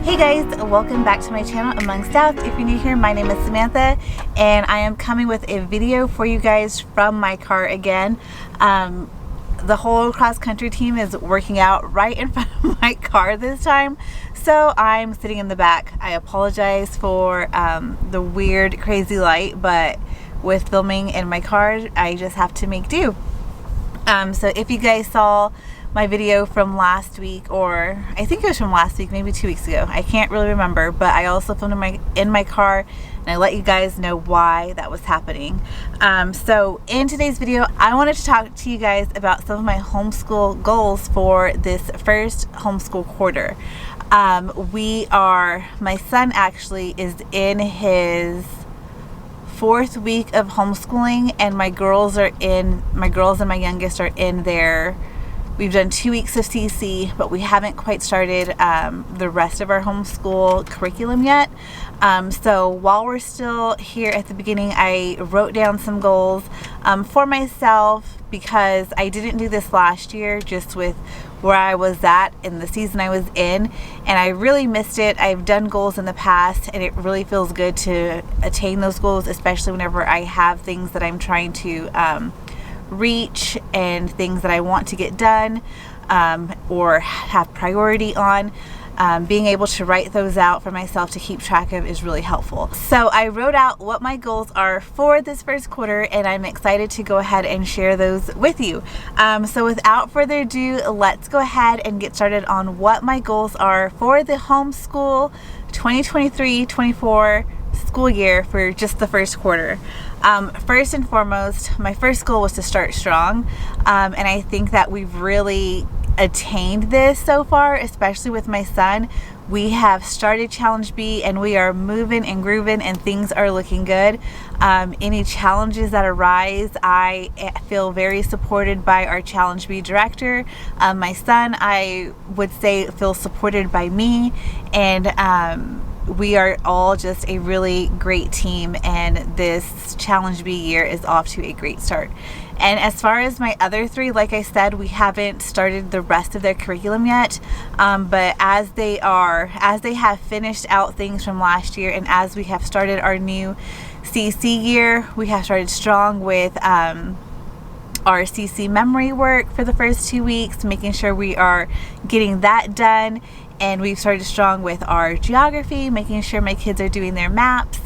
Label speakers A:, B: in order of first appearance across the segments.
A: Hey guys, welcome back to my channel, Among.stouts. If you're new here, my name is Samantha and I am coming with a video for you guys from my car again. The whole cross-country team is working out right in front of my car this time, so I'm sitting in the back. I apologize for the weird, crazy light, but with filming in my car, I just have to make do. So if you guys saw my video from last week, or I think it was from last week, maybe 2 weeks ago, I can't really remember, but I also filmed in my car and I let you guys know why that was happening. So in today's video, I wanted to talk to you guys about some of my homeschool goals for this first homeschool quarter. My son actually is in his 4th week of homeschooling, and my girls and my youngest are in their, we've done 2 weeks of CC, but we haven't quite started the rest of our homeschool curriculum yet. So while we're still here at the beginning, I wrote down some goals for myself, because I didn't do this last year, just with where I was at in the season I was in, and I really missed it. I've done goals in the past and it really feels good to attain those goals, especially whenever I have things that I'm trying to reach and things that I want to get done or have priority on. Being able to write those out for myself to keep track of is really helpful. So I wrote out what my goals are for this first quarter, and I'm excited to go ahead and share those with you. So without further ado, let's go ahead and get started on what my goals are for the homeschool 2023-24 school year for just the first quarter. First and foremost, my first goal was to start strong, and I think that we've really attained this so far, especially with my son. We have started Challenge B and we are moving and grooving and things are looking good. Any challenges that arise, I feel very supported by our Challenge B director. My son, I would say, feels supported by me, and we are all just a really great team, and this Challenge B year is off to a great start. And as far as my other 3, like I said, we haven't started the rest of their curriculum yet, but as they have finished out things from last year, and as we have started our new CC year, we have started strong with our CC memory work for the first 2 weeks, making sure we are getting that done. And we've started strong with our geography, making sure my kids are doing their maps,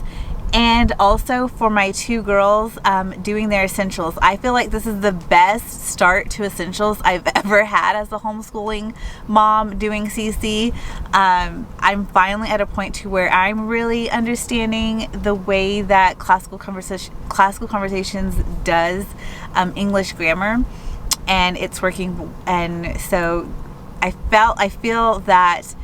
A: and also for my 2 girls doing their essentials. I feel like this is the best start to essentials I've ever had as a homeschooling mom doing CC. I'm finally at a point to where I'm really understanding the way that Classical Conversations does English grammar, and it's working. And so I feel that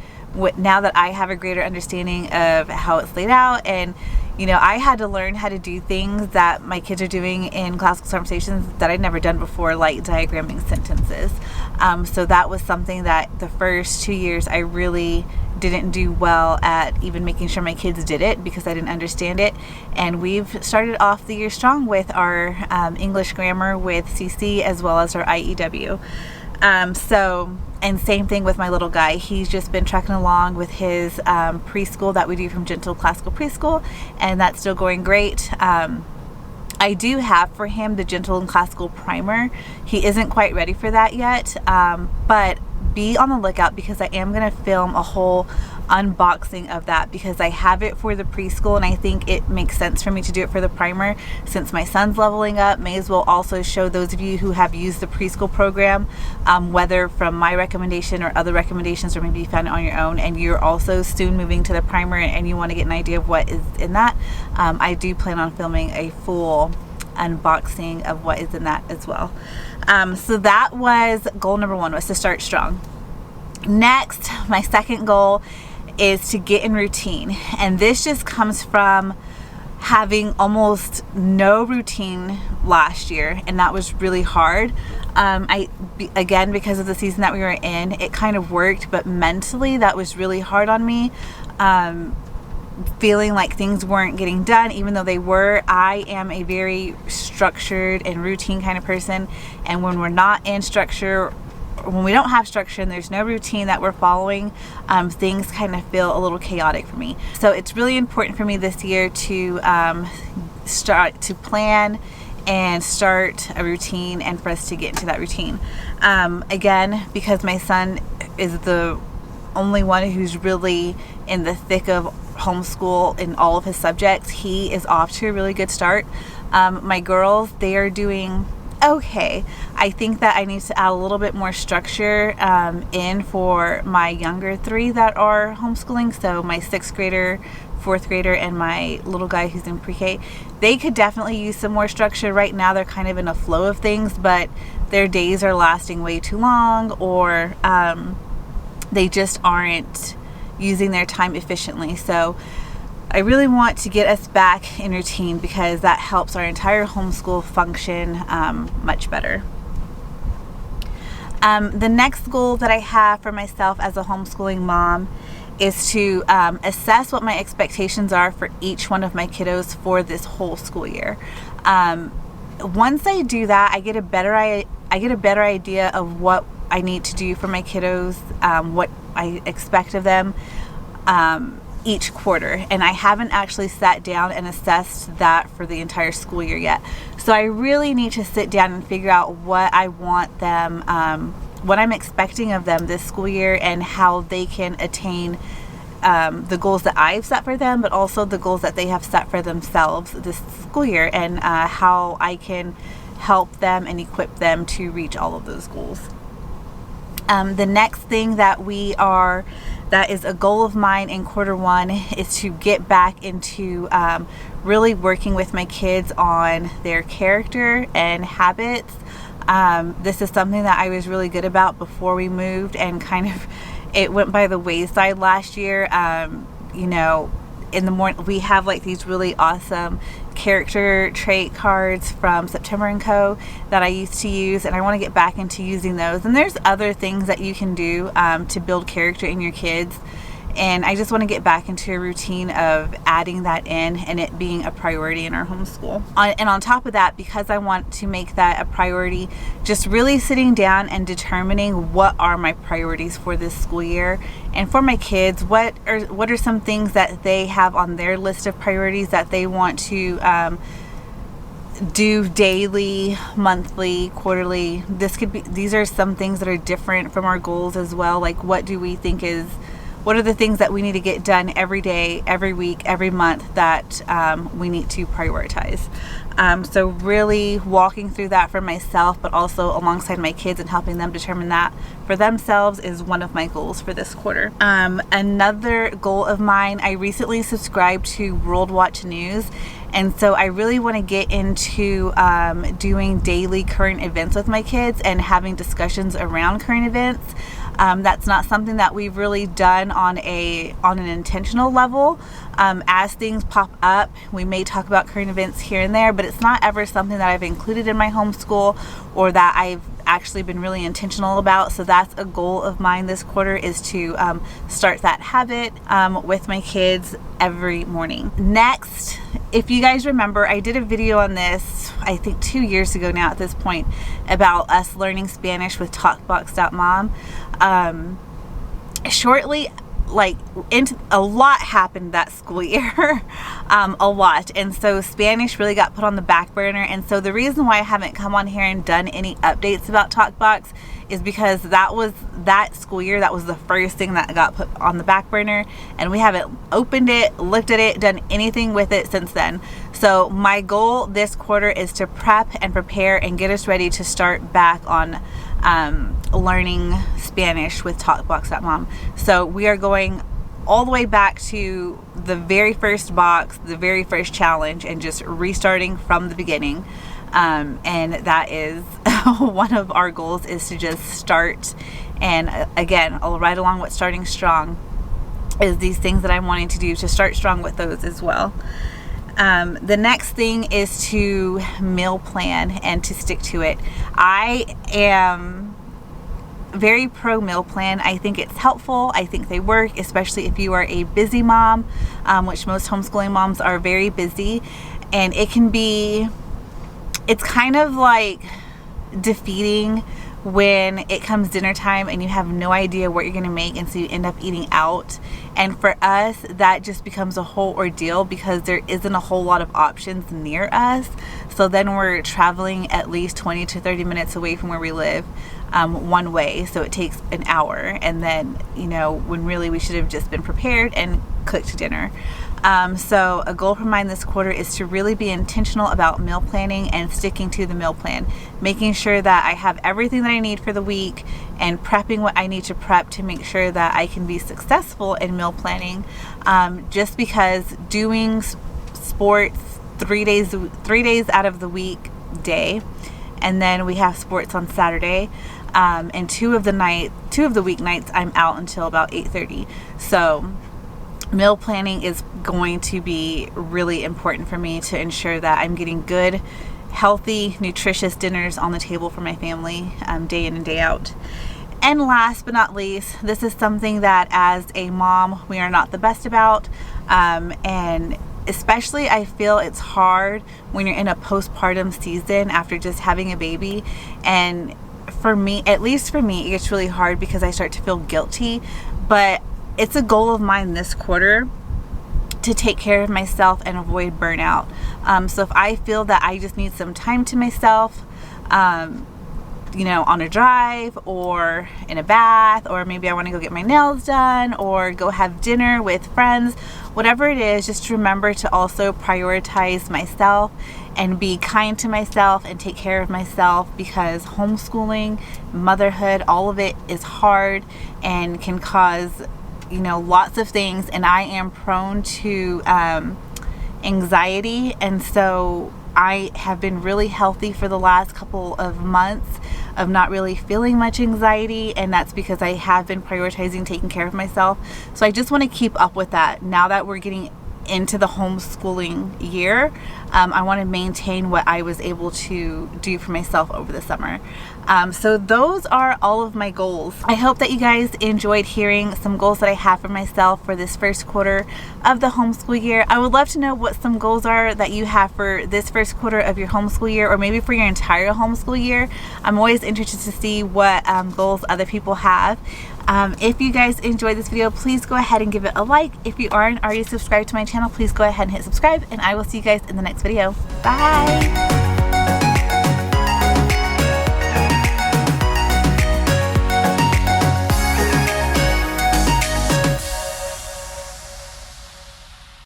A: now that I have a greater understanding of how it's laid out, and I had to learn how to do things that my kids are doing in Classical Conversations that I'd never done before, like diagramming sentences. So that was something that the first 2 years I really didn't do well at, even making sure my kids did it, because I didn't understand it. And we've started off the year strong with our English grammar with CC, as well as our IEW. And same thing with my little guy. He's just been trucking along with his preschool that we do from Gentle Classical Preschool, and that's still going great. I do have for him the Gentle and Classical Primer. He isn't quite ready for that yet, but be on the lookout, because I am going to film a whole unboxing of that, because I have it for the preschool and I think it makes sense for me to do it for the primer. Since my son's leveling up, may as well also show those of you who have used the preschool program, whether from my recommendation or other recommendations, or maybe you found it on your own and you're also soon moving to the primer and you want to get an idea of what is in that. I do plan on filming a full unboxing of what is in that as well. So that was goal number 1, was to start strong. Next, my second goal is to get in routine, and this just comes from having almost no routine last year, and that was really hard. Again, because of the season that we were in, it kind of worked, but mentally that was really hard on me. Feeling like things weren't getting done, even though they were. I am a very structured and routine kind of person, and when we're not in structure when we don't have structure and there's no routine that we're following, things kind of feel a little chaotic for me. So it's really important for me this year to start to plan and start a routine, and for us to get into that routine. Again, because my son is the only one who's really in the thick of homeschool in all of his subjects, he is off to a really good start. My girls, they are doing okay. I think that I need to add a little bit more structure in for my younger 3 that are homeschooling. So my 6th grader, 4th grader, and my little guy who's in pre-K. They could definitely use some more structure. Right now they're kind of in a flow of things, but their days are lasting way too long, or they just aren't using their time efficiently. So I really want to get us back in routine, because that helps our entire homeschool function much better. The next goal that I have for myself as a homeschooling mom is to assess what my expectations are for each one of my kiddos for this whole school year. Once I do that, I get a better idea of what I need to do for my kiddos, what I expect of them each quarter. And I haven't actually sat down and assessed that for the entire school year yet. So I really need to sit down and figure out what I want them, what I'm expecting of them this school year, and how they can attain the goals that I've set for them, but also the goals that they have set for themselves this school year, and how I can help them and equip them to reach all of those goals. The next thing that is a goal of mine in quarter 1 is to get back into really working with my kids on their character and habits. This is something that I was really good about before we moved, and kind of it went by the wayside last year. In the morning we have like these really awesome character trait cards from September & Co. that I used to use, and I want to get back into using those. And there's other things that you can do to build character in your kids, and I just want to get back into a routine of adding that in and it being a priority in our homeschool. And on top of that, because I want to make that a priority, just really sitting down and determining what are my priorities for this school year. And for my kids, what are some things that they have on their list of priorities that they want to do daily, monthly, quarterly. These are some things that are different from our goals as well. Like, what are the things that we need to get done every day, every week, every month that we need to prioritize. So really walking through that for myself, but also alongside my kids and helping them determine that for themselves is one of my goals for this quarter. Another goal of mine, I recently subscribed to World Watch News, and so I really want to get into doing daily current events with my kids and having discussions around current events. That's not something that we've really done on an intentional level. As things pop up, we may talk about current events here and there, but it's not ever something that I've included in my homeschool or that I've actually been really intentional about. So that's a goal of mine this quarter, is to start that habit with my kids every morning. Next, if you guys remember, I did a video on this, I think 2 years ago now at this point, about us learning Spanish with among.stouts. Shortly, a lot happened that school year, a lot, and so Spanish really got put on the back burner. And so the reason why I haven't come on here and done any updates about TalkBox is because that school year, that was the first thing that got put on the back burner, and we haven't opened it, looked at it, done anything with it since then. So my goal this quarter is to prep and prepare and get us ready to start back on learning Spanish with talkbox.mom. So we are going all the way back to the very first box, the very first challenge, and just restarting from the beginning. And that is one of our goals, is to just start. And again, right along with starting strong is these things that I'm wanting to do to start strong with those as well. The next thing is to meal plan and to stick to it. I am very pro meal plan. I think it's helpful. I think they work, especially if you are a busy mom, which most homeschooling moms are very busy. And it's kind of like defeating when it comes dinner time and you have no idea what you're gonna make, and so you end up eating out. And for us, that just becomes a whole ordeal because there isn't a whole lot of options near us. So then we're traveling at least 20 to 30 minutes away from where we live, one way. So it takes an hour, and then, you know, when really we should have just been prepared and cooked dinner. So a goal for mine this quarter is to really be intentional about meal planning and sticking to the meal plan, making sure that I have everything that I need for the week and prepping what I need to prep to make sure that I can be successful in meal planning. Just because doing sports 3 days out of the week day, and then we have sports on Saturday, and two of the weeknights I'm out until about 8:30. So meal planning is going to be really important for me to ensure that I'm getting good, healthy, nutritious dinners on the table for my family, day in and day out. And last but not least, this is something that as a mom we are not the best about, and especially I feel it's hard when you're in a postpartum season after just having a baby. And for me, at least for me, it gets really hard because I start to feel guilty. But it's a goal of mine this quarter to take care of myself and avoid burnout. So if I feel that I just need some time to myself, you know, on a drive or in a bath, or maybe I want to go get my nails done or go have dinner with friends, whatever it is, just remember to also prioritize myself and be kind to myself and take care of myself, because homeschooling, motherhood, all of it is hard and can cause, you know, lots of things. And I am prone to anxiety, and so I have been really healthy for the last couple of months of not really feeling much anxiety, and that's because I have been prioritizing taking care of myself. So I just want to keep up with that now that we're getting into the homeschooling year. I want to maintain what I was able to do for myself over the summer. So those are all of my goals. I hope that you guys enjoyed hearing some goals that I have for myself for this first quarter of the homeschool year. I would love to know what some goals are that you have for this first quarter of your homeschool year, or maybe for your entire homeschool year. I'm always interested to see what goals other people have. If you guys enjoyed this video, please go ahead and give it a like. If you aren't already subscribed to my channel, please go ahead and hit subscribe, and I will see you guys in the next video. Bye!